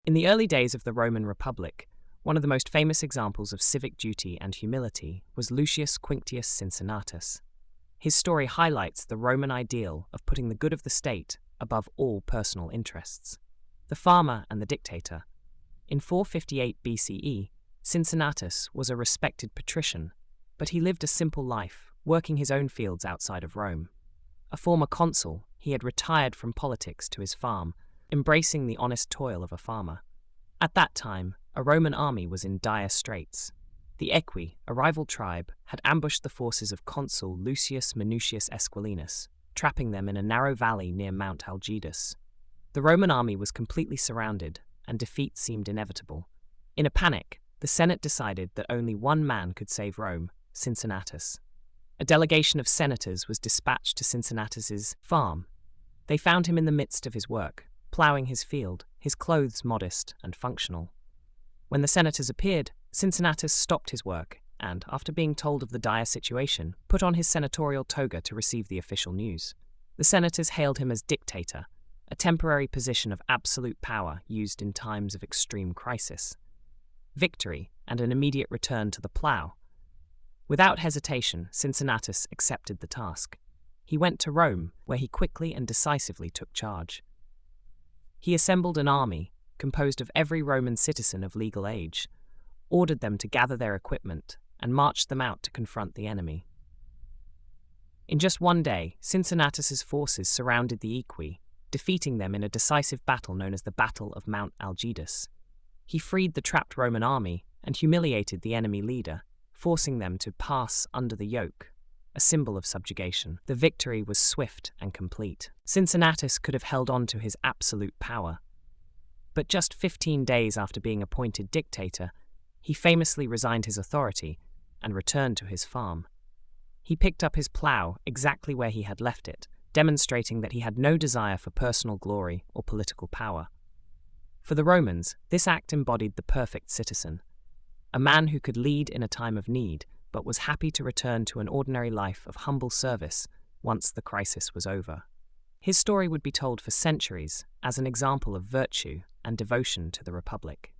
In the early days of the Roman Republic, one of the most famous examples of civic duty and humility was Lucius Quinctius Cincinnatus. His story highlights the Roman ideal of putting the good of the state above all personal interests. The farmer and the dictator. In 458 BCE, Cincinnatus was a respected patrician, but he lived a simple life, working his own fields outside of Rome. A former consul, he had retired from politics to his farm, embracing the honest toil of a farmer. At that time, a Roman army was in dire straits. The Equi, a rival tribe, had ambushed the forces of consul Lucius Minucius Esquilinus, trapping them in a narrow valley near Mount Algidus. The Roman army was completely surrounded, and defeat seemed inevitable. In a panic, the Senate decided that only one man could save Rome, Cincinnatus. A delegation of senators was dispatched to Cincinnatus's farm. They found him in the midst of his work, ploughing his field, his clothes modest and functional. When the senators appeared, Cincinnatus stopped his work and, after being told of the dire situation, put on his senatorial toga to receive the official news. The senators hailed him as dictator, a temporary position of absolute power used in times of extreme crisis. Victory and an immediate return to the plough. Without hesitation, Cincinnatus accepted the task. He went to Rome, where he quickly and decisively took charge. He assembled an army, composed of every Roman citizen of legal age, ordered them to gather their equipment, and marched them out to confront the enemy. In just one day, Cincinnatus's forces surrounded the Equi, defeating them in a decisive battle known as the Battle of Mount Algidus. He freed the trapped Roman army and humiliated the enemy leader, forcing them to pass under the yoke, a symbol of subjugation. The victory was swift and complete. Cincinnatus could have held on to his absolute power. But just 15 days after being appointed dictator, he famously resigned his authority and returned to his farm. He picked up his plough exactly where he had left it, demonstrating that he had no desire for personal glory or political power. For the Romans, this act embodied the perfect citizen, a man who could lead in a time of need, but was happy to return to an ordinary life of humble service once the crisis was over. His story would be told for centuries as an example of virtue and devotion to the Republic.